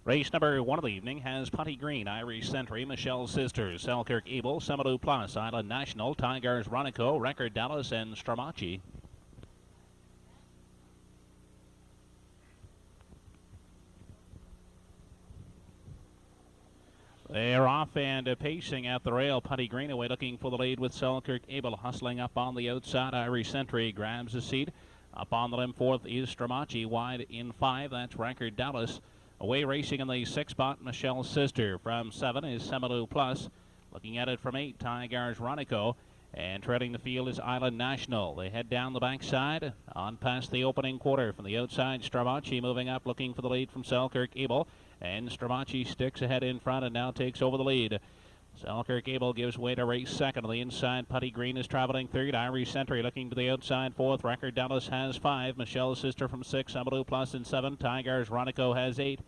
Race number 1 of the evening has Putty Green, Irish Sentry, Michelle's Sisters, Selkirk Abel, Semadoo Plus, Island National, Tigers Ronico, Record Dallas, and Stramachi. They're off and pacing at the rail. Putty Green away looking for the lead with Selkirk Abel hustling up on the outside. Irish Sentry grabs a seat. Up on the limb fourth is Stramachi. Wide in 5, that's Record Dallas. Away racing in the 6th spot, Michelle's Sister. From 7 is Semadoo Plus. Looking at it from 8, Tigers Ronico. And treading the field is Island National. They head down the backside on past the opening quarter. From the outside, Stramachi moving up looking for the lead from Selkirk Abel. And Stramachi sticks ahead in front and now takes over the lead. Selkirk Abel gives way to race second. On the inside, Putty Green is traveling third. Irish Sentry looking to the outside fourth. Record Dallas has 5. Michelle's Sister from 6. Semadoo Plus in 7. Tigers Ronico has 8.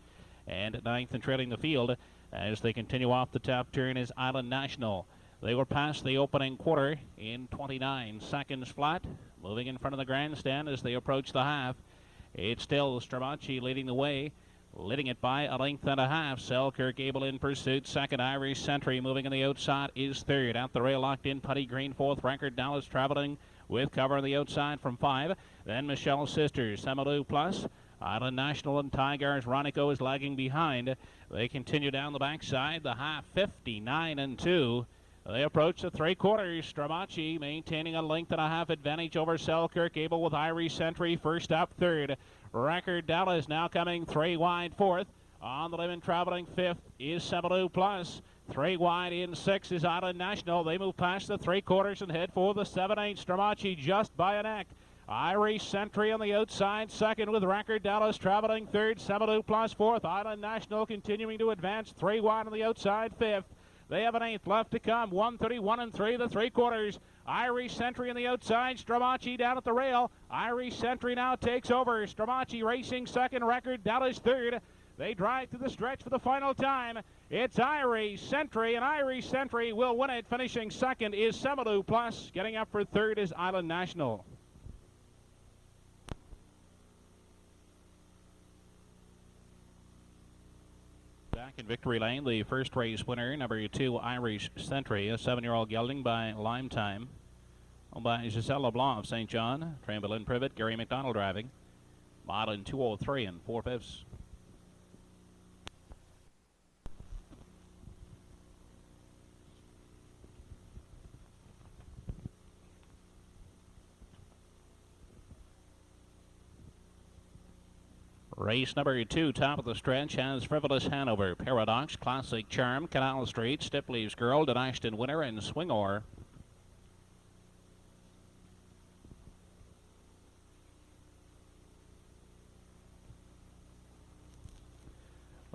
And 9th and trailing the field as they continue off the top turn is Island National. They were past the opening quarter in 29 seconds flat. Moving in front of the grandstand as they approach the half. It's still Stramachi leading the way. Leading it by a length and a half. Selkirk Abel in pursuit. Second, Irish Sentry moving on the outside is third. At the rail locked in, Putty Green fourth. Record Dallas traveling with cover on the outside from 5. Then Michelle's Sisters, Semadoo Plus. Island National and Tigers Ronico is lagging behind. They continue down the backside. The half 59 and 2. They approach the 3/4. Stramachi maintaining a length and a half advantage over Selkirk Abel with Irish Sentry first up third. Record Dallas now coming 3 wide fourth. On the limb and traveling 5th is Semadoo Plus. 3 wide in 6 is Island National. They move past the 3/4 and head for the 7/8. Stramachi just by a neck. Irish Sentry on the outside second with Record Dallas traveling third. Semadoo Plus fourth. Island National continuing to advance 3 wide on the outside 5th. They have an 8th left to come. 1:31 and 3, the 3/4. Irish Sentry on the outside. Stramachi down at the rail. Irish Sentry now takes over. Stramachi racing second. Record Dallas third. They drive to the stretch for the final time. It's Irish Sentry, and Irish Sentry will win it. Finishing second is Semadoo Plus. Getting up for third is Island National. Back in victory lane, the first race winner, number 2, Irish Sentry, a 7-year-old gelding by Lime Time. Owned by Giselle LeBlanc of St. John, trained by Lynn Privet, Gary McDonald driving. Mile in 2:03 and 4/5. Race number 2, top of the stretch, has Frivolous Hanover, Paradox, Classic Charm, Canal Street, Stipleys Girl, Denashton Winner, and Swingor.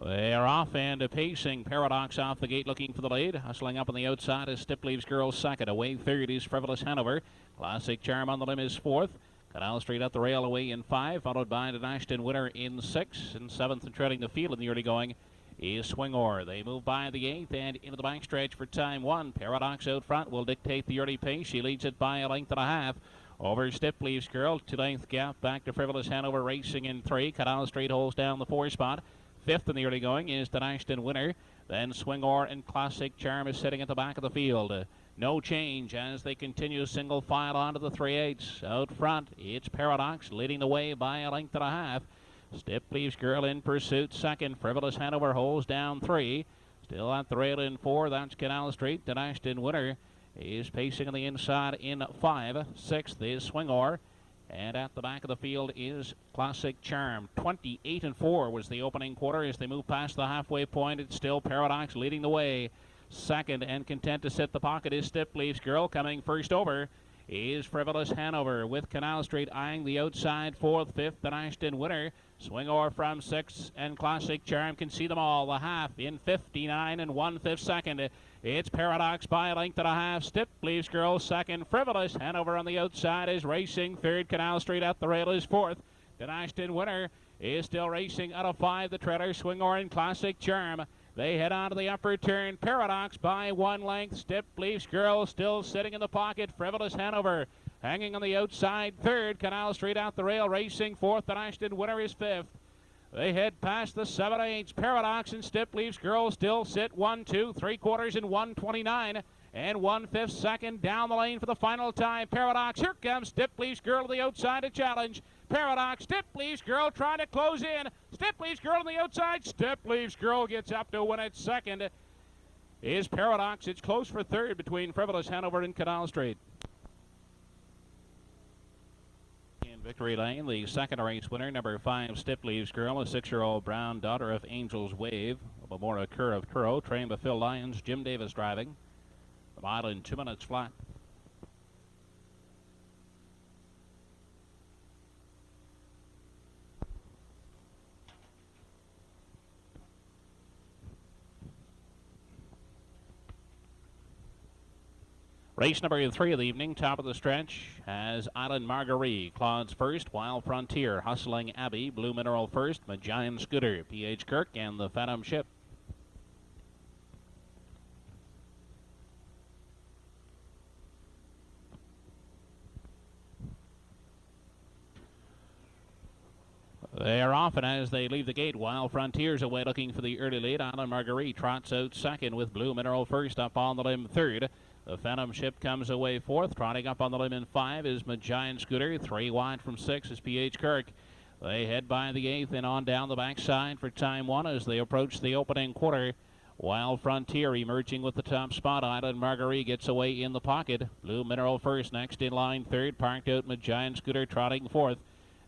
They are off and pacing. Paradox off the gate looking for the lead. Hustling up on the outside is Stipleys Girl second. Away third is Frivolous Hanover. Classic Charm on the limb is fourth. Canal Street up the rail away in 5, followed by Denashton Winner in 6, and 7th and treading the field in the early going is Swingor. They move by the 8th and into the backstretch for time 1. Paradox out front will dictate the early pace. She leads it by a length and a half. Over Stipleys Girl, 2-length gap back to Frivolous Hanover racing in 3. Canal Street holds down the 4 spot. 5th in the early going is Denashton Winner. Then Swingor and Classic Charm is sitting at the back of the field. No change as they continue single file onto the 3/8. Out front, it's Paradox leading the way by a length and a half. Stipleys Girl in pursuit second. Frivolous Hanover holds down 3. Still at the rail in 4. That's Canal Street. Denashton Winner is pacing on the inside in 5. 6th is Swingor. And at the back of the field is Classic Charm. 28 and 4 was the opening quarter. As they move past the halfway point, it's still Paradox leading the way. Second and content to sit the pocket is Stipleys Girl. Coming first over is Frivolous Hanover with Canal Street eyeing the outside 4th, 5th, Denashton Winner. Swingor from 6 and Classic Charm can see them all. The half in 59 and 1/5 second. It's Paradox by a length and a half. Stipleys Girl second. Frivolous Hanover on the outside is racing third. Canal Street at the rail is 4th. Denashton Winner is still racing out of 5. The treader Swingor and Classic Charm. They head on to the upper turn. Paradox by 1 length. Stipleys Girl still sitting in the pocket. Frivolous Hanover hanging on the outside. 3rd. Canal Street out the rail racing 4th. Denashton Winner is 5th. They head past the 7/8. Paradox and Stip Leaves Girl still sit 1, 2, 3/4 and 1:29. And 1/5 second down the lane for the final time. Paradox, here comes Stip Leaves Girl to the outside to challenge. Paradox, Stip Leaves Girl trying to close in. Stip Leaves Girl on the outside. Stip Leaves Girl gets up to win it. Second is Paradox. It's close for third between Frivolous, Hanover, and Canal Street. In Victory Lane, the second race winner, number 5, Stip Leaves Girl, a 6-year-old brown daughter of Angel's Wave. Memora Kerr of Truro, trained by Phil Lyons, Jim Davis driving. The mile in 2 minutes flat. Race number 3 of the evening, top of the stretch, has Island Marguerite. Claude's first, Wild Frontier, Hustling Abbey, Blue Mineral first, Magian Scooter, P.H. Kirk, and the Phantom Ship. They are off, and as they leave the gate, Wild Frontiers away looking for the early lead. Island Marguerite trots out second with Blue Mineral first, up on the limb third. The Phantom Ship comes away fourth. Trotting up on the limb in 5 is Magian Scooter. 3 wide from 6 is P.H. Kirk. They head by the 8th and on down the backside for time 1 as they approach the opening quarter. Wild Frontier emerging with the top spot. Island Marguerite gets away in the pocket. Blue Mineral first, next in line third. Parked out Magian Scooter trotting fourth.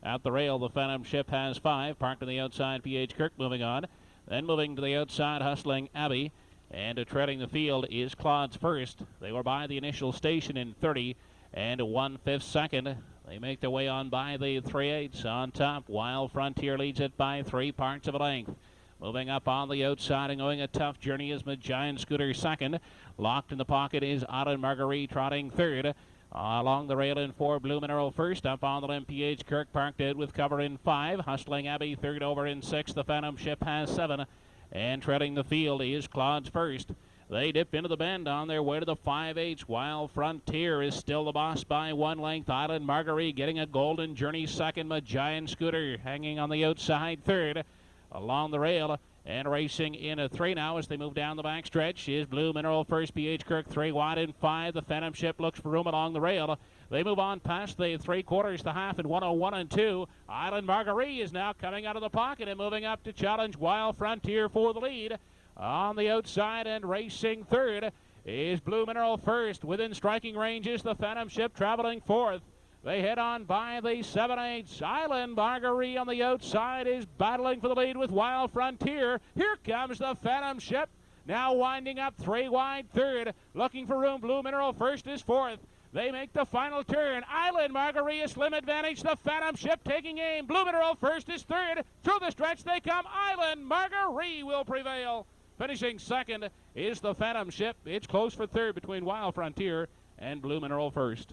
At the rail, the Phantom Ship has 5. Parked on the outside, P.H. Kirk moving on. Then moving to the outside, Hustling Abbey. And treading the field is Claude's first. They were by the initial station in 30 and 1/5 second. They make their way on by the 3/8 on top. Wild Frontier leads it by 3 parts of a length. Moving up on the outside and going a tough journey is Magian Scooter second. Locked in the pocket is Island Marguerite trotting third. Along the rail in 4, Blue Mineral first. Up on the limb, P.H. Kirk parked out with cover in 5. Hustling Abbey third over in 6. The Phantom Ship has 7. And treading the field is Claude's first. They dip into the bend on their way to the 5/8. Wild Frontier is still the boss by 1 length. Island Marguerite getting a golden journey second. Magian Scooter hanging on the outside third. Along the rail and racing in a 3 now as they move down the back stretch is Blue Mineral first. P.H. Kirk 3 wide in 5. The Phantom Ship looks for room along the rail. They move on past the 3/4, the half, and 101 and 2. Island Marguerite is now coming out of the pocket and moving up to challenge Wild Frontier for the lead. On the outside and racing third is Blue Mineral first. Within striking range is the Phantom Ship traveling fourth. They head on by the 7/8. Island Marguerite on the outside is battling for the lead with Wild Frontier. Here comes the Phantom Ship. Now winding up 3 wide third. Looking for room. Blue Mineral first is fourth. They make the final turn. Island Marguerite a slim advantage. The Phantom Ship taking aim. Blue Mineral first is third. Through the stretch they come. Island Marguerite will prevail. Finishing second is the Phantom Ship. It's close for third between Wild Frontier and Blue Mineral first.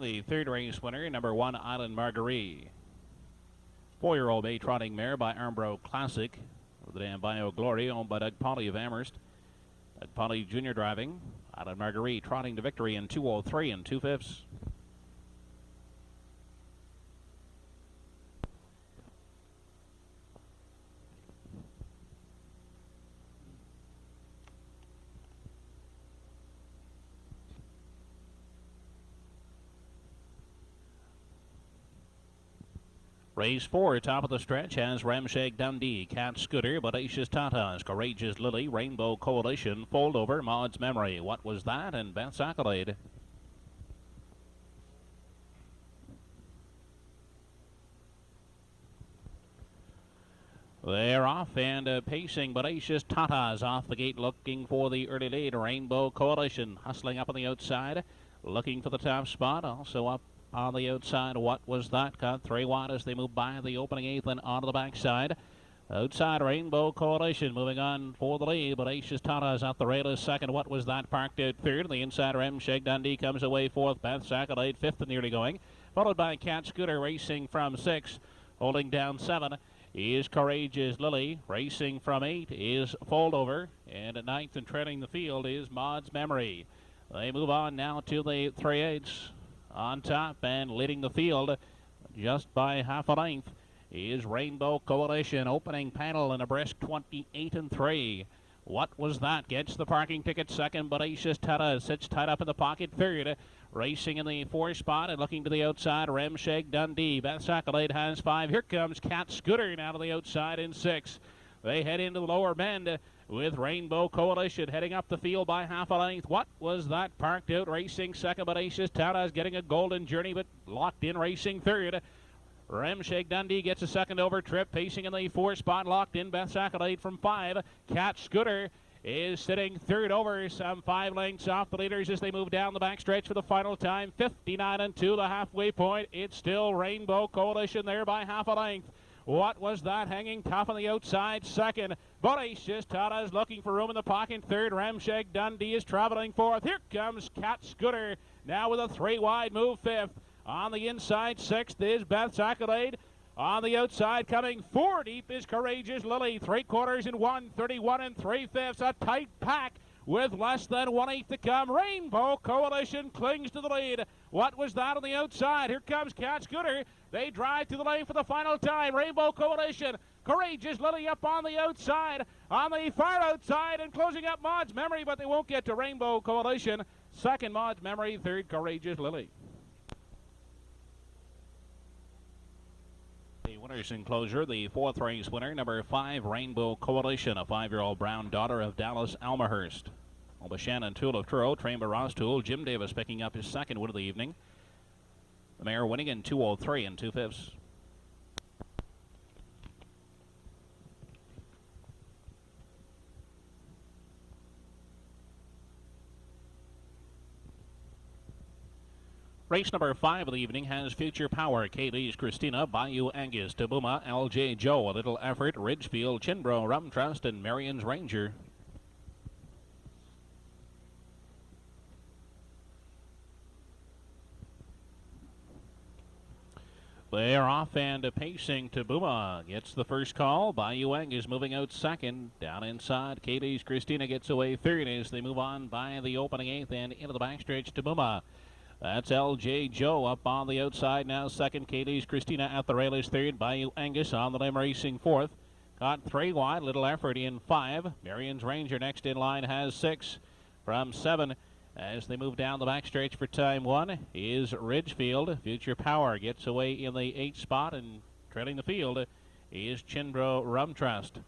The third race winner, number 1, Island Marguerite. 4-year-old bay trotting mare by Armbro Classic. With the dam Bio Glory, owned by Doug Polly of Amherst. Doug Polly Jr. driving. Island Marguerite trotting to victory in 2:03 and 2/5. Race 4, top of the stretch, has Ramshake Dundee, Cat Scooter, Bodacious Tatas, Courageous Lily, Rainbow Coalition, Fold Over, Maud's Memory, What Was That, and Beth's Accolade. They're off and pacing. Bodacious Tatas off the gate looking for the early lead. Rainbow Coalition hustling up on the outside, looking for the top spot. Also up on the outside, What Was That? Cut 3 wide as they move by the opening 8th and onto the backside. Outside, Rainbow Coalition moving on for the lead. Bodacious Tatas out the rail is second. What Was That? Parked out third. The inside, Ramshake Dundee comes away fourth. Beth's Accolade fifth and nearly going. Followed by Cat Scooter racing from 6. Holding down 7 is Courageous Lily. Racing from 8 is Fold Over. And at 9th and treading the field is Maud's Memory. They move on now to the 3/8. On top and leading the field, just by half a length is Rainbow Coalition. Opening panel in a brisk 28-3. What was that? Gets the parking ticket second, but Aces Tata sits tied up in the pocket third. Racing in the 4 spot and looking to the outside, Remshake Dundee. Beth's Accolade has 5. Here comes Cat Scooter now to the outside in 6. They head into the lower bend with Rainbow Coalition heading up the field by half a length. What was that? Parked out racing second, but Aces Tata is getting a golden journey, but locked in racing third. Remshake Dundee gets a second over trip, pacing in the 4 spot, locked in Beth's Accolade from 5. Cat Scooter is sitting third over, some 5 lengths off the leaders as they move down the backstretch for the final time. 59-2, the halfway point. It's still Rainbow Coalition there by half a length. What was that? Hanging tough on the outside second. But Aces Tata is looking for room in the pocket third. Remshake Dundee is traveling fourth. Here comes Cat Scooter now with a 3 wide move fifth. On the inside, 6th is Beth's Accolade. On the outside, coming 4 deep is Courageous Lily. 3/4 in 1, 31 and 3/5. A tight pack with less than 1/8 to come. Rainbow Coalition clings to the lead. What was that on the outside? Here comes Cat Scooter. They drive to the lane for the final time. Rainbow Coalition. Courageous Lily up on the outside. On the far outside and closing up Maud's Memory, but they won't get to Rainbow Coalition. Second Maud's Memory, third Courageous Lily. The winner's enclosure, the 4th race winner, number 5, Rainbow Coalition, a 5-year-old brown daughter of Dallas Almahurst. Well, Shannon Toole of Truro, Tramer Ross Toole, Jim Davis picking up his second win of the evening. The mare winning in 2:03 and 2/5. Race number 5 of the evening has Future Power, Kaylee's Christina, Bayou Angus, Tabuma, LJ Joe, A Little Effort, Ridgefield, Chinbro, Rum Trust, and Marion's Ranger. They are off and pacing. Tabuma gets the first call. Bayou Angus moving out second. Down inside, Kaylee's Christina gets away third as they move on by the opening 8th and into the backstretch. Tabuma. That's LJ Joe up on the outside now. Second, Kaylee's Christina at the rail is third. Bayou Angus on the limb racing fourth. Got 3 wide. Little Effort in 5. Marion's Ranger next in line has 6 from 7. As they move down the backstretch for time 1 is Ridgefield. Future Power gets away in the 8th spot, and trailing the field is Chinbro Rum Trust.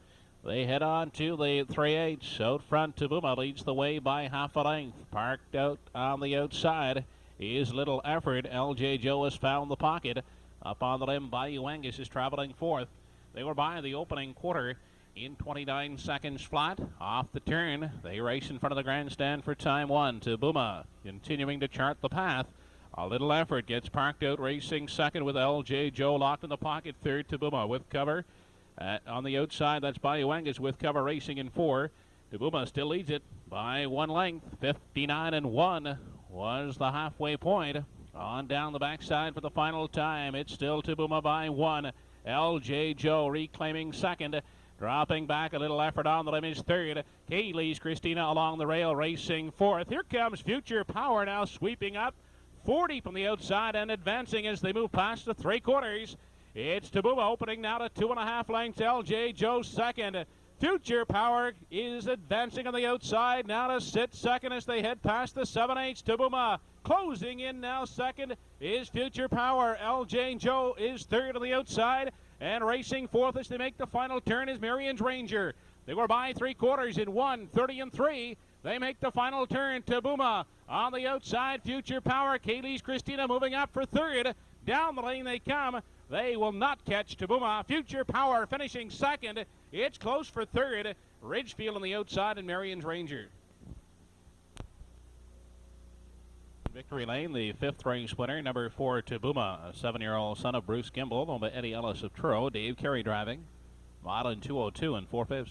They head on to the 3/8. Out front, Tabuma leads the way by half a length. Parked out on the outside is Little Effort. LJ Joe has found the pocket. Up on the limb, Bayou Angus is traveling fourth. They were by the opening quarter in 29 seconds flat. Off the turn, they race in front of the grandstand for time 1. Tabuma continuing to chart the path. A Little Effort gets parked out racing second with LJ Joe locked in the pocket third. Tabuma with cover. On the outside, that's Bayou Angus with cover racing in 4. Tabuma still leads it by 1 length. 59-1 was the halfway point. On down the backside for the final time. It's still Tabuma by 1. LJ Joe reclaiming second. Dropping back, A Little Effort on the limb is third. Kaylee's Christina along the rail racing fourth. Here comes Future Power now sweeping up. 40 from the outside and advancing as they move past the 3/4. It's Tabuma opening now to 2.5 lengths. LJ Joe second. Future Power is advancing on the outside now to sit second as they head past the 7/8. Tabuma closing in now second is Future Power. LJ Joe is third on the outside, and racing fourth as they make the final turn is Marion's Ranger. They were by 3/4 in 1, 30 and 3. They make the final turn. Tabuma on the outside. Future Power. Kaylee's Christina moving up for third. Down the lane they come. They will not catch Tabuma. Future Power finishing second. It's close for third. Ridgefield on the outside and Marion's Ranger. Victory Lane, the 5th race winner, number 4, Tabuma, a 7-year-old son of Bruce Gimbel, owned by Eddie Ellis of Truro. Dave Carey driving. Mile in 2:02 and 4/5.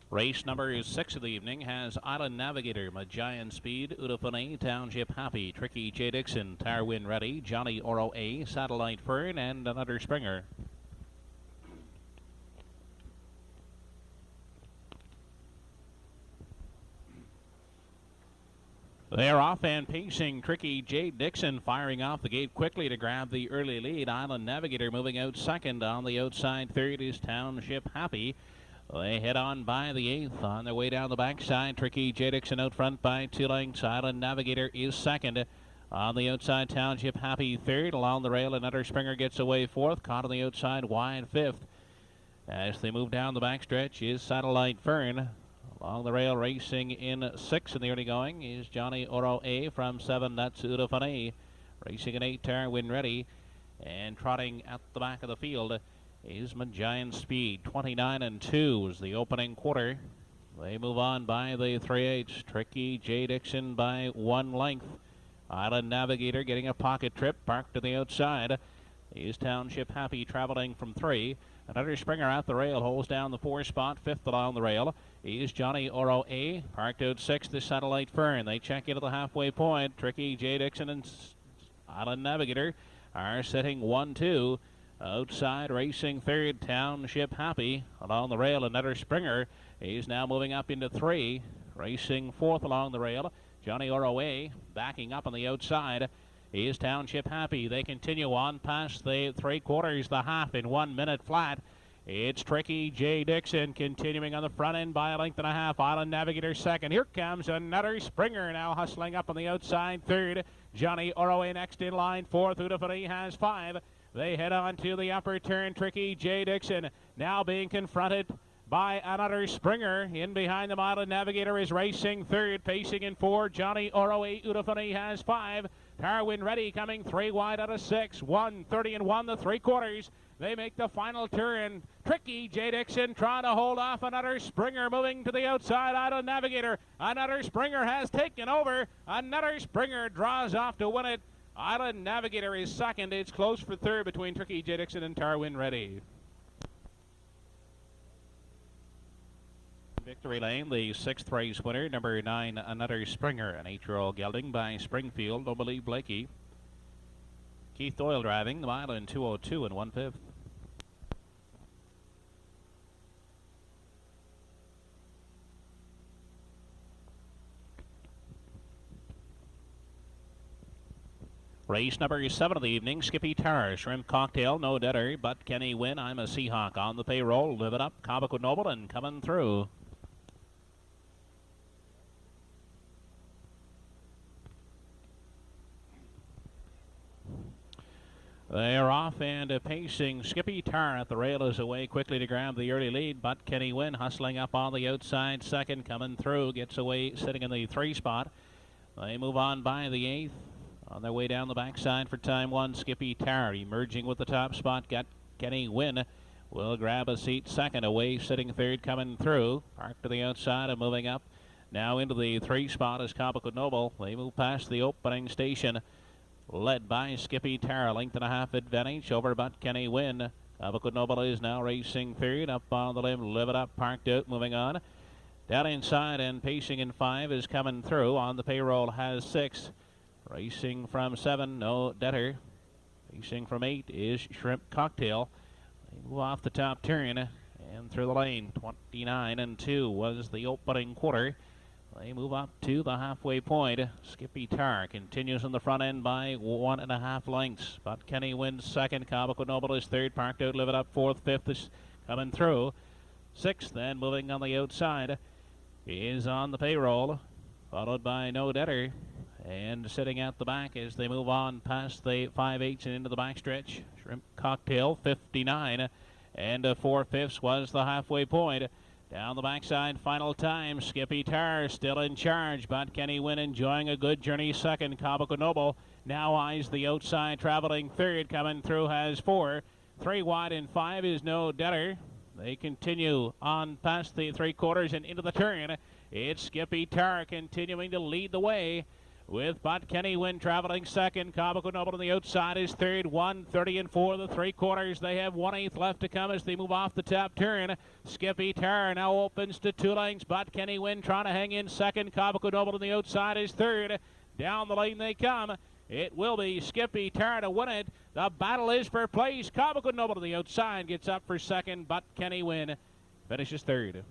Race number 6 of the evening has Island Navigator, Magian Speed, Udafone, Township Happy, Tricky J. Dixon, Tarwin Ready, Johnny Oro A, Satellite Fern, and another Springer. They're off and pacing. Tricky J. Dixon firing off the gate quickly to grab the early lead. Island Navigator moving out second. On the outside third is Township Happy. They head on by the eighth on their way down the backside. Tricky J. Dixon out front by 2 lengths. Island Navigator is second. On the outside, Township Happy third. Along the rail, another Springer gets away fourth. Caught on the outside, wide fifth. As they move down the backstretch is Satellite Fern. Along the rail, racing in sixth in the early going is Johnny Oro A from 7. That's Udafane. Racing in 8, Tarwin Ready. And trotting at the back of the field is Giant Speed. 29 and 2 was the opening quarter. They move on by the 3/8. Tricky J. Dixon by 1 length. Island Navigator getting a pocket trip, parked to the outside. Is Township Happy traveling from 3. Another Springer at the rail, holds down the 4 spot, 5th along the rail. Is Johnny Oro A, parked out 6th is Satellite Fern. They check into the halfway point. Tricky J. Dixon and Island Navigator are sitting 1-2. Outside racing third, Township Happy. Along the rail, another Springer. He's now moving up into 3. Racing 4th along the rail. Johnny Oro A backing up on the outside is Township Happy. They continue on past the 3/4, the half in 1 minute flat. It's Tricky J. Dixon continuing on the front end by 1.5 lengths. Island Navigator second. Here comes another Springer now hustling up on the outside third. Johnny Oro A next in line fourth. Udafari has 5. They head on to the upper turn. Tricky J. Dixon now being confronted by another Springer. In behind them, Island Navigator is racing third, pacing in 4. Johnny Oro A. Udafani has 5. Tarwin Ready coming 3 wide out of 6. 1:30 and 1 the 3/4. They make the final turn. Tricky J. Dixon trying to hold off another Springer moving to the outside. Island Navigator. Another Springer has taken over. Another Springer draws off to win it. Island Navigator is second. It's close for third between Tricky J. Dixon and Tarwin Ready. Victory Lane, the 6th race winner, number 9, Another Springer, an 8-year-old gelding by Springfield, Nobly Blakey. Keith Doyle driving the mile in 2:02 and 1/5. Race number 7 of the evening, Skippy Tower, Shrimp Cocktail, no deader, but can he win? I'm a Seahawk on the payroll, live it up, Comic with Noble and coming through. They're off and pacing. Skippy Tar at the rail is away quickly to grab the early lead, but can he win? Hustling up on the outside second, coming through, gets away sitting in the 3 spot. They move on by the 8th. On their way down the backside for time 1, Skippy Tar emerging with the top spot. Got Kenny Wynn. Will grab a seat second, away sitting third, coming through. Parked to the outside and moving up. Now into the 3 spot is Comical Noble. They move past the opening station. Led by Skippy Tar, 1.5 lengths advantage over but Kenny Wynn. Comical Noble is now racing third, up on the limb, live it up, parked out, moving on. Down inside and pacing in 5 is coming through. On the payroll has 6. Racing from 7, no deader. Racing from 8 is Shrimp Cocktail. They move off the top turn and through the lane. 29 and 2 was the opening quarter. They move up to the halfway point. Skippy Tar continues on the front end by 1.5 lengths. But Kenny wins second. Comical Noble is third. Parked out, live it up fourth. Fifth is coming through. 6th then moving on the outside is on the payroll. Followed by No Deader. And sitting at the back as they move on past the 5/8 and into the backstretch. Shrimp Cocktail 59 and 4/5 was the halfway point. Down the backside, final time. Skippy Tar still in charge, but Kenny Wynn enjoying a good journey second. Comical Noble now eyes the outside, traveling third. Coming through has 4. 3 wide and 5 is No Deader. They continue on past the 3/4 and into the turn. It's Skippy Tar continuing to lead the way, with Bot Kenny Wynn traveling second. Comical Noble on the outside is third. 1:30 and 4 the 3/4. They have 1/8 left to come as they move off the top turn. Skippy Tar now opens to 2 lengths. Bot Kenny Wynn trying to hang in second. Comical Noble on the outside is third. Down the lane they come. It will be Skippy Tar to win it. The battle is for place. Comical Noble on the outside gets up for second. Bot Kenny Wynn finishes third.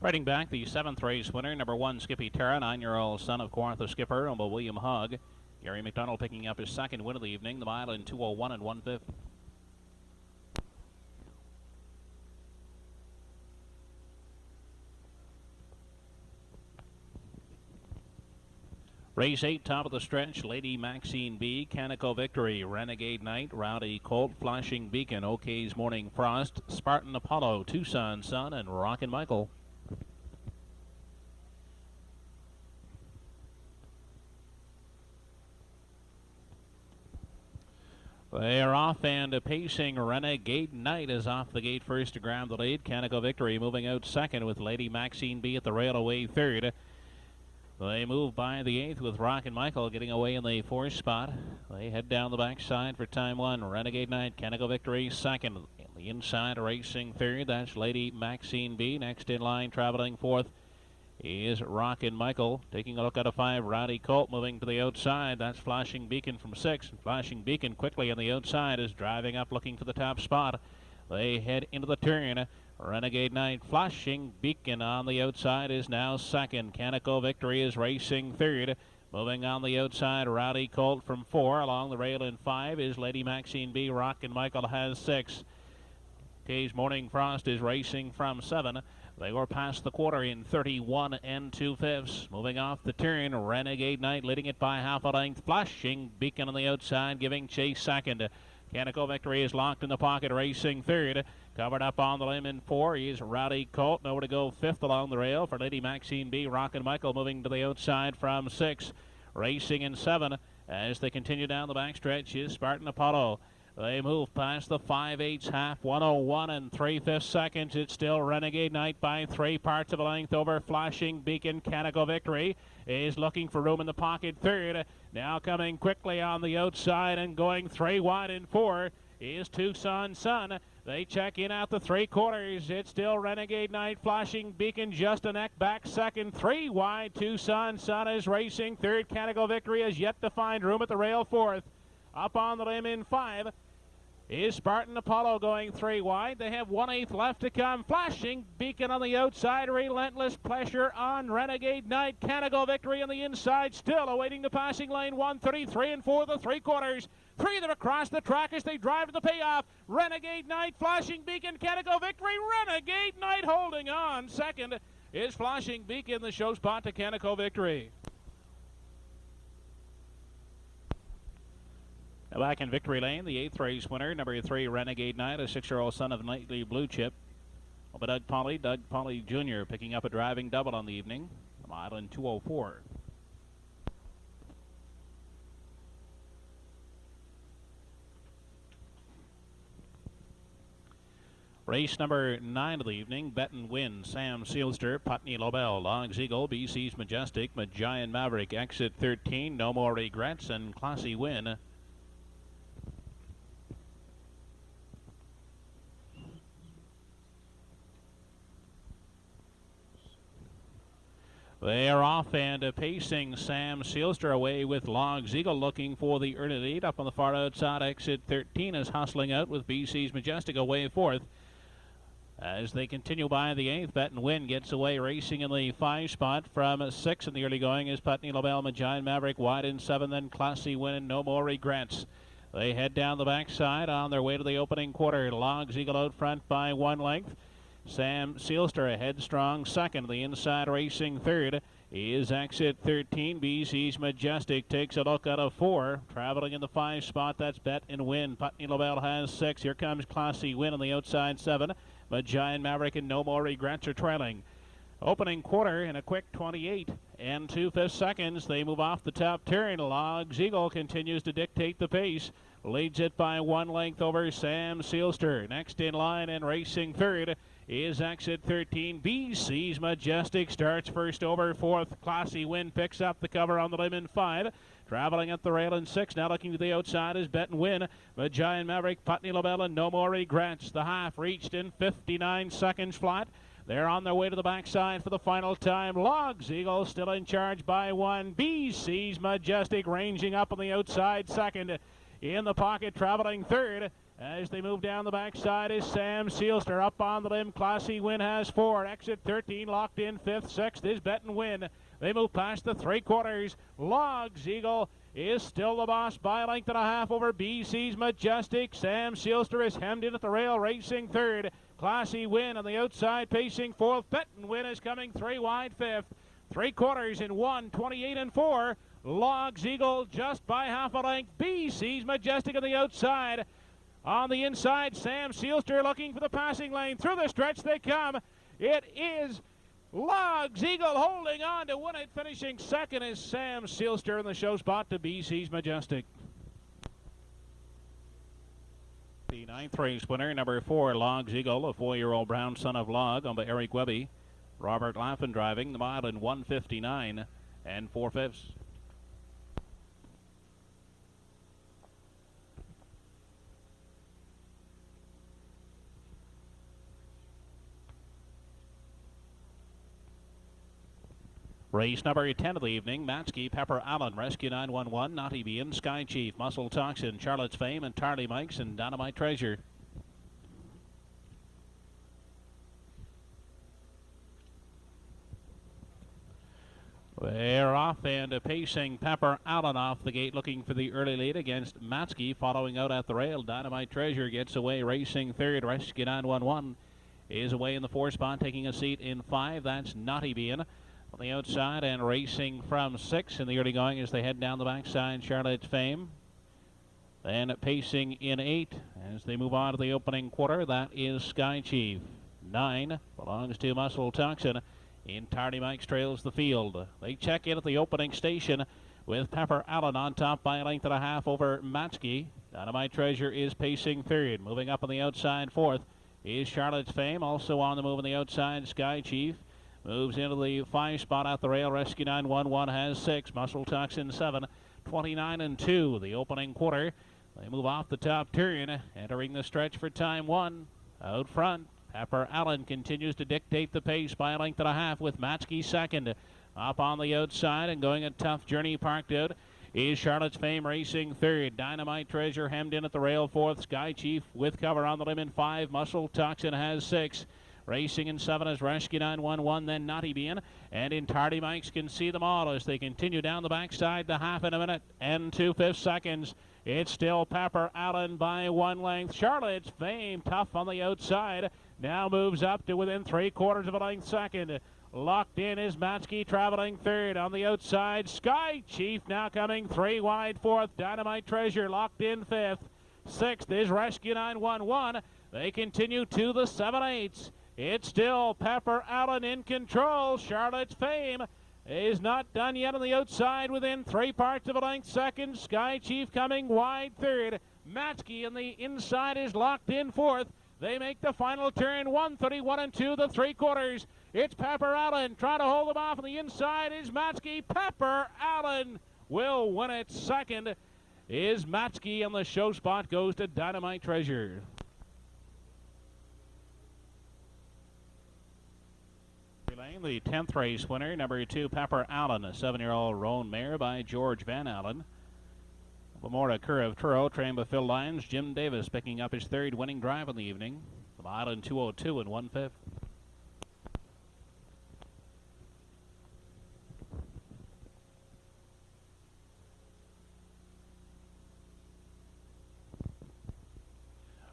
Riding back, the 7th race winner, number 1, Skippy Terra, 9-year-old son of Kawartha skipper, owned by William Hogg. Gary McDonald picking up his second win of the evening, the mile in 2:01 1/5. Race 8, top of the stretch, Lady Maxine B, Canico Victory, Renegade Knight, Rowdy Colt, Flashing Beacon, OK's Morning Frost, Spartan Apollo, Tucson Sun, and Rockin' Michael. They are off and pacing. Renegade Knight is off the gate first to grab the lead. Canico Victory moving out second with Lady Maxine B at the rail away third. They move by the 8th with Rockin' Michael getting away in the 4th spot. They head down the backside for time 1. Renegade Knight, Canico Victory second. In the inside racing third, that's Lady Maxine B. Next in line traveling 4th is Rockin' Michael. Taking a look at a 5, Rowdy Colt moving to the outside. That's Flashing Beacon from 6. Flashing Beacon quickly on the outside is driving up looking for the top spot. They head into the turn. Renegade Knight, Flashing Beacon on the outside is now second. Canico Victory is racing third. Moving on the outside, Rowdy Colt from 4. Along the rail in 5 is Lady Maxine B. Rockin' Michael has 6. OK's Morning Frost is racing from 7. They were past the quarter in 31 2/5. Moving off the turn, Renegade Knight leading it by half a length. Flashing Beacon on the outside, giving chase second. Canico Victory is locked in the pocket, racing third. Covered up on the limb in 4 is Rowdy Colt. Nowhere to go 5th along the rail for Lady Maxine B. Rockin' Michael moving to the outside from 6. Racing in 7 as they continue down the backstretch is Spartan Apollo. They move past the 5/8 half, 1:01 3/5 seconds. It's still Renegade Knight by 3 parts of a length over Flashing Beacon. Canico Victory is looking for room in the pocket third. Now coming quickly on the outside and going 3 wide in 4 is Tucson Sun. They check in at the 3/4. It's still Renegade Knight, Flashing Beacon just a neck back second. 3 wide, Tucson Sun is racing third. Canico Victory has yet to find room at the rail 4th. Up on the limb in 5 is Spartan Apollo going 3 wide. They have 1/8 left to come. Flashing Beacon on the outside. Relentless pressure on Renegade Knight. Canico Victory on the inside. Still awaiting the passing lane. 1:33 and 4 the 3/4. 3 that across the track as they drive to the payoff. Renegade Knight, Flashing Beacon, Canico Victory. Renegade Knight holding on. Second is Flashing Beacon, the show spot to Canico Victory. Now back in victory lane, the 8th race winner, number 3, Renegade Knight, a 6-year-old son of Knightley Blue Chip. Over Doug Polly Jr. picking up a driving double on the evening. A mile in 2:04. Race number 9 of the evening, Bet and Win, Sam Sealster, Putney Lobel, Logs Eagle, BC's Majestic, Giant Maverick, Exit 13, No More Regrets, and Classy Win. They are off and pacing. Sam Sealster away with Logs Eagle looking for the early lead. Up on the far outside, Exit 13 is hustling out with BC's Majestic away 4th. As they continue by the 8th, Bet and Win gets away racing in the 5 spot. From 6 in the early going is Putney Lobel, Giant Maverick wide in 7, then Classy Win and No More Regrets. They head down the backside on their way to the opening quarter. Logs Eagle out front by 1 length. Sam Sealster ahead strong second. The inside racing third is Exit 13. BC's Majestic takes a look at a 4. Traveling in the 5 spot, that's Bet and Win. Putney Lobel has 6. Here comes Classy Win on the outside 7. Giant Maverick and No More Regrets are trailing. Opening quarter in a quick 28 2/5 seconds. They move off the top turn. Logs Eagle continues to dictate the pace. Leads it by 1 length over Sam Sealster. Next in line and racing third is Exit 13. BC's Majestic starts first over 4th. Classy Win picks up the cover on the limb in 5. Traveling at the rail in 6. Now looking to the outside is Bet and Win. Giant Maverick, Putney Lobel, and No More Regrets. The half reached in 59 seconds flat. They're on their way to the backside for the final time. Logs Eagle still in charge by 1. BC's Majestic ranging up on the outside second. In the pocket, traveling third. As they move down the backside is Sam Sealster up on the limb. Classy Win has 4. Exit 13 locked in 5th. 6th is Bet and Win. They move past the 3/4. Logs Eagle is still the boss by a length and a half over BC's Majestic. Sam Sealster is hemmed in at the rail, racing 3rd. Classy Win on the outside, pacing 4th. Bet and Win is coming 3 wide 5th. 3/4 in 1:28 and 4. Logs Eagle just by half a length. BC's Majestic on the outside. On the inside, Sam Sealster looking for the passing lane. Through the stretch they come. It is Logs Eagle holding on to win it. Finishing second is Sam Sealster in the show spot to BC's Majestic. The 9th race winner, number 4, Logs Eagle, a 4-year-old brown son of Log, owned by Eric Webby. Robert Laffin driving the mile in 1:59 and 4/5. Race number 10 of the evening, Matsky, Pepper Allen, Rescue 911, Naughty Bean, Sky Chief, Muscle Toxin, Charlotte's Fame, and Tarly Mikes, and Dynamite Treasure. They're off and pacing Pepper Allen off the gate, looking for the early lead against Matsky. Following out at the rail, Dynamite Treasure gets away, racing 3rd. Rescue 911 is away in the 4 spot, taking a seat in 5. That's Naughty Bean on the outside, and racing from 6 in the early going as they head down the backside, Charlotte's Fame. Then pacing in 8 as they move on to the opening quarter, that is Sky Chief. 9 belongs to Muscle Toxin. In Tardy Mike's trails the field. They check in at the opening station with Pepper Allen on top by a length and a half over Matsky. Dynamite Treasure is pacing 3rd. Moving up on the outside 4th is Charlotte's Fame. Also on the move on the outside, Sky Chief. Moves into the 5 spot at the rail. Rescue 911 has 6. Muscle Toxin 7. 29 and 2. The opening quarter. They move off the top turn. Entering the stretch for time 1. Out front, Pepper Allen continues to dictate the pace by a length and a half with Matsky 2nd. Up on the outside and going a tough journey parked out is Charlotte's Fame racing 3rd. Dynamite Treasure hemmed in at the rail 4th. Sky Chief with cover on the limb in 5. Muscle Toxin has 6. Racing in 7 is Rescue 911, then Naughty Bean. And in Tardy Mikes can see them all as they continue down the backside the half in a minute and 2/5 seconds. It's still Pepper Allen by 1 length. Charlotte's Fame tough on the outside. Now moves up to within 3/4 of a length second. Locked in is Matsky traveling 3rd. On the outside, Sky Chief now coming 3 wide 4th. Dynamite Treasure locked in 5th. 6th is Rescue 911. They continue to the 7/8. It's still Pepper Allen in control. Charlotte's Fame is not done yet on the outside within 3/4 of a length second. Sky Chief coming wide 3rd. Matsky on the inside is locked in 4th. They make the final turn, 1:31 and 2, the 3/4. It's Pepper Allen trying to hold them off on the inside is Matsky. Pepper Allen will win it. 2nd is Matsky, and the show spot goes to Dynamite Treasure. The 10th race winner, number 2, Pepper Allen, a 7-year-old roan mare by George Van Allen. Lamora Kerr of Truro, trained by Phil Lyons. Jim Davis picking up his 3rd winning drive in the evening. The mile in 2:02 and 1/5.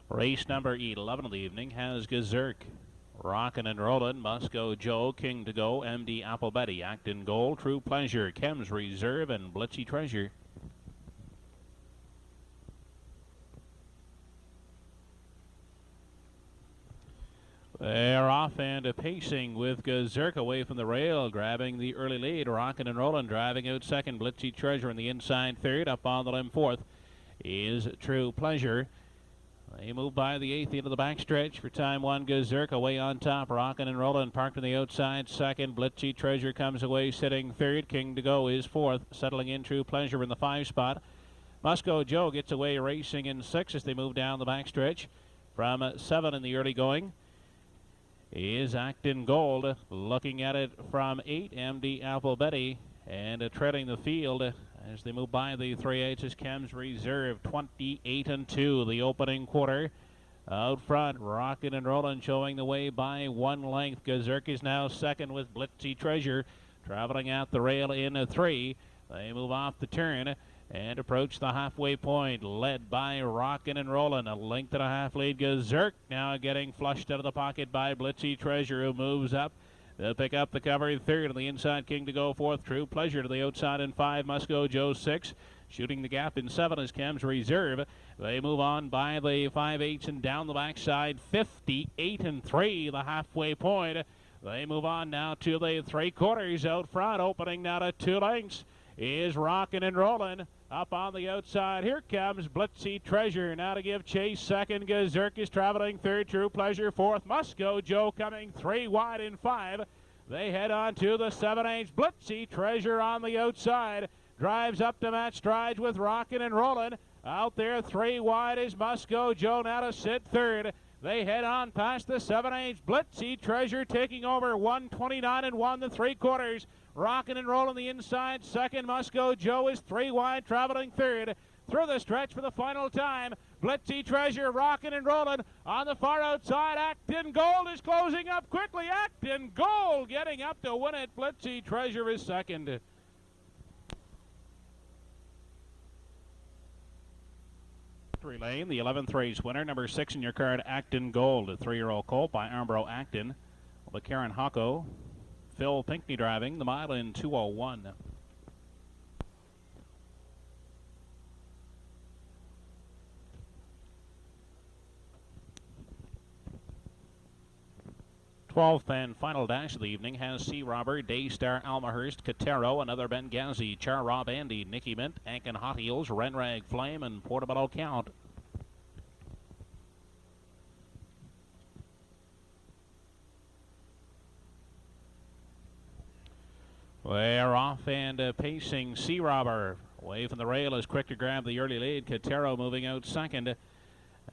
Race number 11 of the evening has Gazerk. Rockin' and Rollin', Musco Joe, King to Go, MD Apple Betty, Acton Gold, True Pleasure, Chems Reserve, and Blitzy Treasure. They're off and pacing with Gazerk away from the rail, grabbing the early lead. Rockin' and Rollin' driving out 2nd. Blitzy Treasure in the inside 3rd. Up on the limb 4th is True Pleasure. They move by the 8th into the backstretch for time 1. Gazerk away on top. Rockin' and Rollin' parked on the outside 2nd. Blitzy Treasure comes away sitting 3rd. King to Go is 4th. Settling in True Pleasure in the 5 spot. Musco Joe gets away racing in 6 as they move down the backstretch. From 7 in the early going is Acton Gold. Looking at it from 8, MD Apple Betty. And treading the field as they move by the 3/8 is Chems Reserve, 28-2, the opening quarter. Out front, Rockin' and Rollin' showing the way by 1 length. Gazerk is now second with Blitzy Treasure traveling out the rail in a 3. They move off the turn and approach the halfway point, led by Rockin' and Rollin'. A length and a half lead. Gazerk now getting flushed out of the pocket by Blitzy Treasure, who moves up. They'll pick up the cover third, on the inside King to go fourth. True Pleasure to the outside in 5. Musco Joe 6. Shooting the gap in 7 is Chems Reserve. They move on by the 5/8 and down the backside, 58-3, the halfway point. They move on now to the 3/4 out front, opening now to 2 lengths is Rockin' and Rollin'. Up on the outside, here comes Blitzy Treasure. Now to give chase second. Gazerk is traveling third. True Pleasure fourth. Musco Joe coming 3 wide in 5. They head on to the 7/8. Blitzy Treasure on the outside. Drives up to match strides with Rockin' and Rollin'. Out there 3 wide is Musco Joe now to sit third. They head on past the 7/8. Blitzy Treasure taking over 129-1 the 3/4. Rockin' and Rollin' the inside second. Musco Joe is 3 wide traveling third. Through the stretch for the final time. Blitzy Treasure, Rockin' and Rollin' on the far outside. Acton Gold is closing up quickly. Acton Gold getting up to win it. Blitzy Treasure is second. Lane, the 11th race winner, number 6 in your card, Acton Gold, a 3-year-old colt by Armbro Acton. The Karen Hocko, Phil Pinkney driving, the mile in 2:01. Twelfth and final dash of the evening has Sea Robber, Daystar, Almahurst, Katero, another Benghazi, Char Rob Andy, Nicky Mint, Ankin Hot Heels, Renrag Flame, and Portobello Count. They're off and pacing. Sea Robber away from the rail is quick to grab the early lead. Katero moving out second.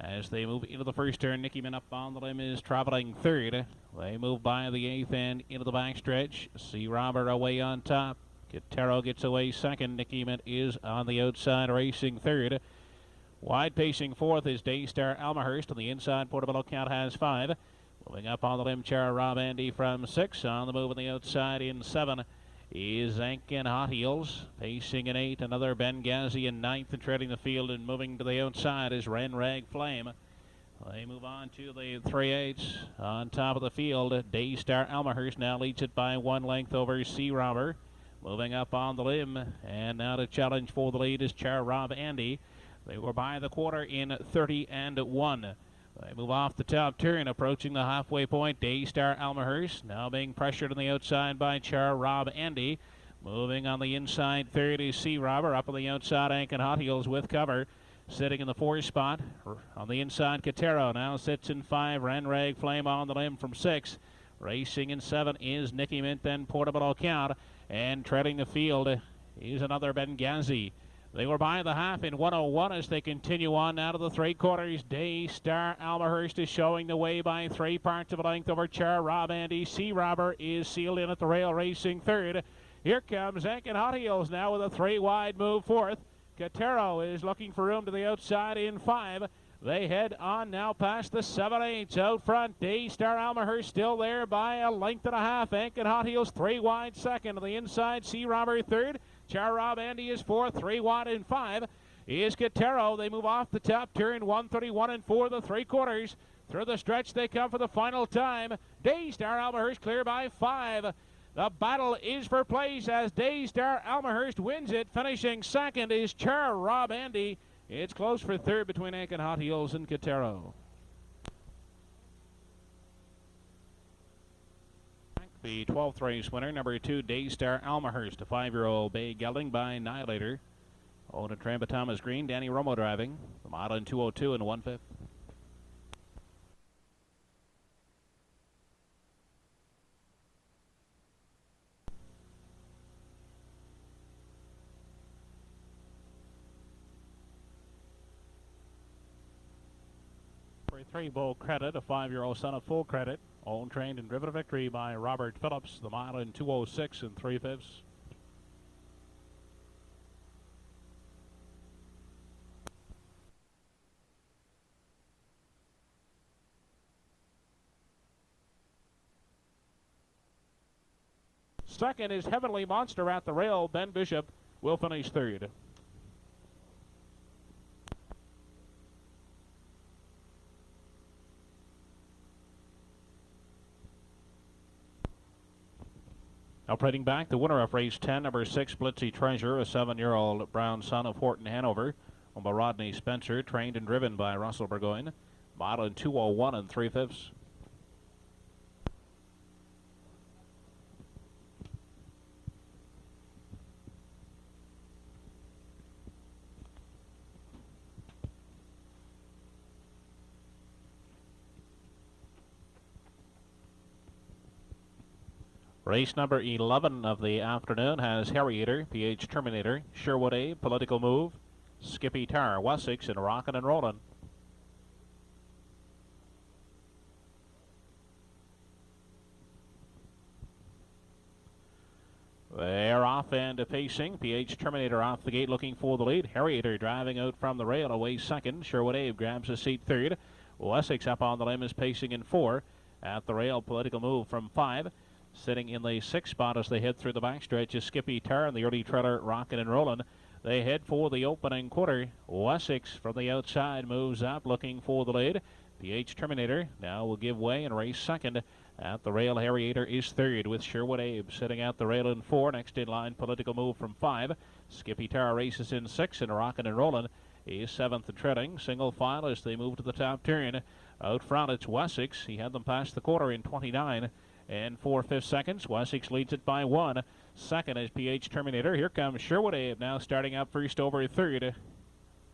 As they move into the first turn, Nicky Mint up on the limb is traveling third. They move by the 8th and into the backstretch. Sea Robber away on top. Katero gets away second. Nicky Mint is on the outside racing third. Wide pacing fourth is Daystar Almahurst. On the inside, Portobello Count has 5. Moving up on the limb, Char Rob Andy from 6. On the move on the outside in 7 is Ankin Hot Heels. Pacing in 8, another Benghazi in 9th, and treading the field and moving to the outside is Renrag Flame. They move on to the 3/8 on top of the field. Daystar Almahurst now leads it by 1 length over Sea Robber. Moving up on the limb, and now to challenge for the lead is Char Rob Andy. They were by the quarter in 30-1. They move off the top turn, approaching the halfway point. Daystar Almahurst now being pressured on the outside by Char Rob Andy. Moving on the inside third is Sea Robber. Up on the outside, Ankin Hot Heels with cover. Sitting in the 4 spot. On the inside, Katero now sits in 5. Renrag Flame on the limb from 6. Racing in 7 is Nicky Mint, then Portobello Count. And treading the field is another Benghazi. They were by the half in 1:01 as they continue on now to the 3/4. Daystar Almahurst is showing the way by 3 parts of a length over Char Rob Andy. Sea Robber is sealed in at the rail racing third. Here comes Ankin Hot Heels now with a 3 wide move fourth. Katero is looking for room to the outside in 5. They head on now past the 7/8 out front. Daystar Almahurst still there by a length and a half. Ankin Hot Heels 3 wide second. On the inside, Sea Robber third. Char Rob Andy is 4th. 3 wide in 5 is Katero. They move off the top turn. 131-4 the 3/4. Through the stretch they come for the final time. Daystar Almahurst clear by 5. The battle is for place as Daystar Almahurst wins it. Finishing second is Char Rob Andy. It's close for third between Ankin Hot Heels and Katero. The 12th race winner, number 2, Daystar Almahurst, a 5-year-old bay gelding by Annihilator. Owned and trained by Thomas Green. Danny Romo driving. The model in 2:02 and 1/5. For a 3-bull credit, a 5-year-old son of full credit. Owned, trained, and driven to victory by Robert Phillips. The mile in 2:06 and 3/5. Second is Heavenly Monster at the rail. Ben Bishop will finish third. Operating back, the winner of race 10, number 6, Blitzy Treasure, a 7-year-old brown son of Horton Hanover, owned by Rodney Spencer, trained and driven by Russell Burgoyne. Mile in 2:01 3/5. Race number 11 of the afternoon has Harrier, PH Terminator, Sherwood A, Political Move, Skippy Tar, Wessex, and Rockin' and Rollin'. They're off and pacing. PH Terminator off the gate looking for the lead. Harrier driving out from the rail away second. Sherwood Abe grabs a seat third. Wessex up on the limb is pacing in 4. At the rail, Political Move from 5. Sitting in the 6th spot as they head through the backstretch is Skippy Tar and the early trailer Rockin' and Rollin'. They head for the opening quarter. Wessex from the outside moves up looking for the lead. PH Terminator now will give way and race second. At the rail, Harrier is third with Sherwood Abe sitting at the rail in 4. Next in line, Political Move from 5. Skippy Tar races in 6 and Rockin' and Rollin' is 7th and treading. Single file as they move to the top turn. Out front, it's Wessex. He had them past the quarter in 29 and 4/5 seconds. Wessex leads it by 1. Second is PH Terminator. Here comes Sherwood Abe now starting up first over third.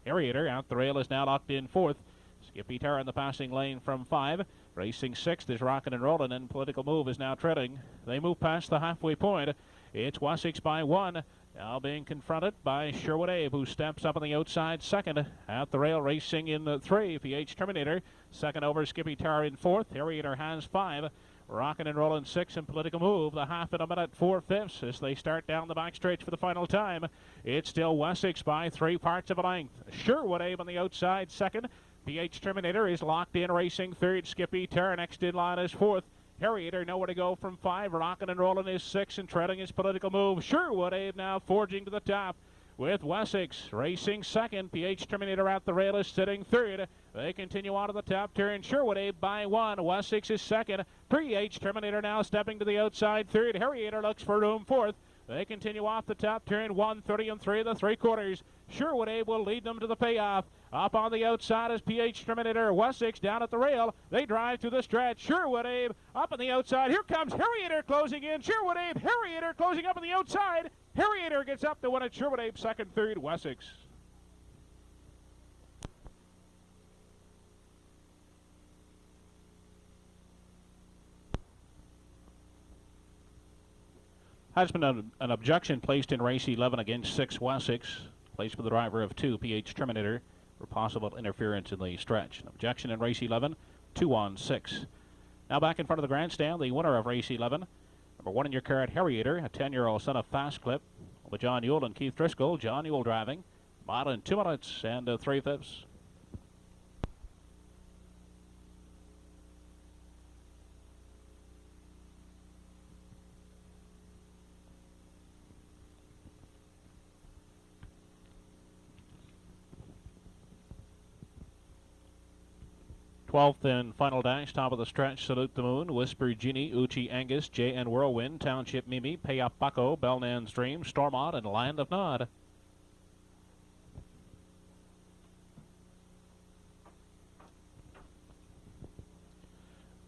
Harrier out the rail is now locked in 4th. Skippy Tar in the passing lane from 5. Racing 6th is Rockin' and Rollin', and Political Move is now treading. They move past the halfway point. It's Wessex by 1. Now being confronted by Sherwood Abe, who steps up on the outside second. At the rail, racing in 3. PH Terminator. Second over Skippy Tar in 4th. Harrier has 5. Rockin' and Rollin' 6 and Political Move. The half in a minute 4/5 as they start down the backstretch for the final time. It's still Wessex by 3 parts of a length. Sherwood Abe on the outside second. PH Terminator is locked in racing third. Skippy Tar next in line is 4th. Harrier nowhere to go from 5. Rockin' and Rollin' is 6 and treading his Political Move. Sherwood Abe now forging to the top with Wessex racing second. PH Terminator at the rail is sitting third. They continue on to the top turn. Sherwood Abe by 1. Wessex is second. PH Terminator now stepping to the outside third. Harrier looks for room 4th. They continue off the top turn. 1:30 and 3 3/4. Sherwood Abe will lead them to the payoff. Up on the outside is PH Terminator. Wessex down at the rail. They drive to the stretch. Sherwood Abe up on the outside. Here comes Harrier closing in. Sherwood Abe, Harrier closing up on the outside. Harrier gets up to win it. Sherwood Abe second, third, Wessex. Has been an objection placed in race 11 against 6 Wessex, placed for the driver of 2 PH Terminator for possible interference in the stretch. An objection in race 11, 2 on 6. Now back in front of the grandstand, the winner of race 11, number 1 in your card, Harrier, a 10-year-old son of Fast Clip, with John Yule and Keith Driscoll. John Yule driving, mile in 2 minutes and 3/5. Twelfth and final dash, top of the stretch, Salute the Moon, Whisper Genie, Uchi Angus, J.N. Whirlwind, Township Mimi, Pay Up Bucko, Bellnan's Dream, Stormont, and Land of Nod.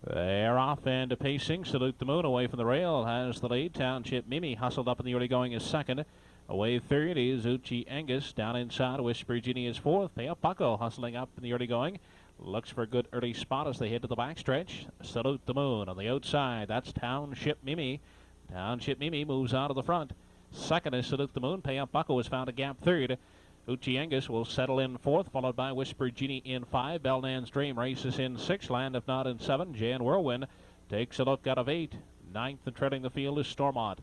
They're off and pacing. Salute the Moon away from the rail has the lead. Township Mimi hustled up in the early going is second. Away third is Uchi Angus. Down inside, Whisper Genie is 4th. Pay Up Bucko hustling up in the early going. Looks for a good early spot as they head to the backstretch. Salute the Moon on the outside. That's Township Mimi. Township Mimi moves out of the front. Second is Salute the Moon. Pay Up Bucko has found a gap third. Uchi Angus will settle in 4th, followed by Whisper Genie in 5. Bellnan's Dream races in 6. Land of Nod in 7. Jan Whirlwind takes a look out of 8. 9th and treading the field is Stormont.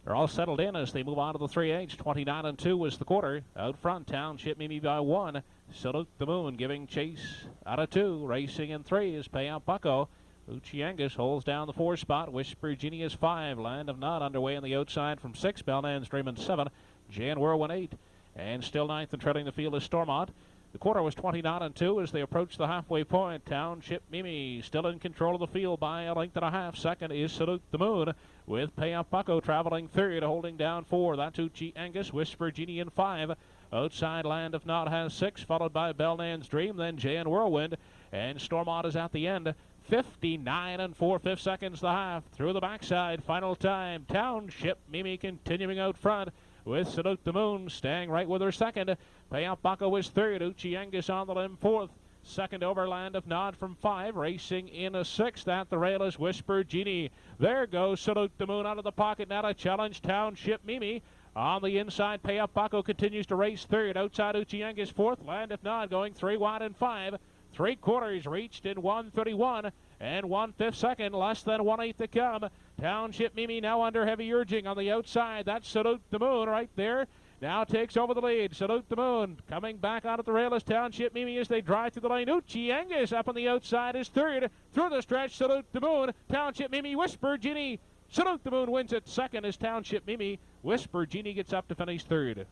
They're all settled in as they move on to the 3/8. 29 and 2 was the quarter. Out front, Township Mimi by 1. Salute the Moon giving chase out of 2. Racing in 3 is Pay Out Bucko. Uchi Angus holds down the 4 spot. Whisper Genie is 5. Land of Nod underway on the outside from 6. Bellman's Dream in 7. Jan Whirlwind 8. And still 9th and treading the field is Stormont. The quarter was 20 knot and 2 as they approach the halfway point. Township Mimi still in control of the field by a length and a half. Second is Salute the Moon with Pay Up Bucko traveling third, holding down 4. That's Uchi Angus. Whisper Genie in 5. Outside Land of Nod has 6, followed by Bellman's Dream, then Jan Whirlwind. And Stormont is at the end. 59 and 4/5 seconds the half. Through the backside, final time. Township Mimi continuing out front with Salute the Moon staying right with her second. Pay Up Bucko is third. Uchi Angus on the limb 4th. Second over Land of Nod from 5. Racing in a 6th at the rail is Whisper Genie. There goes Salute the Moon out of the pocket. Now to challenge Township Mimi. On the inside, Pay Up Bucko continues to race third. Outside Uchi Angus 4th. Land of Nod going 3 wide and 5. 3/4 reached in 1:31 and 1/5 second, less than 1/8 to come. Township Mimi now under heavy urging on the outside. That's Salute the Moon right there. Now takes over the lead. Salute the Moon coming back out at the rail as Township Mimi as they drive through the lane. Uchi Angus up on the outside is third. Through the stretch, Salute the Moon. Township Mimi, Whisper Genie. Salute the Moon wins it. Second is Township Mimi. Whisper Genie gets up to finish third.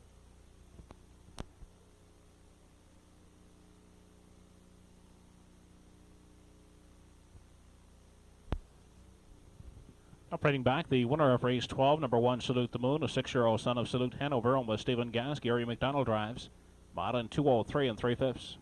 Operating back, the winner of race 12, number 1, Salute the Moon, a 6-year-old son of Salute Hanover, and with Stephen Gass, Gary McDonald drives. Modern 2:03 3/5.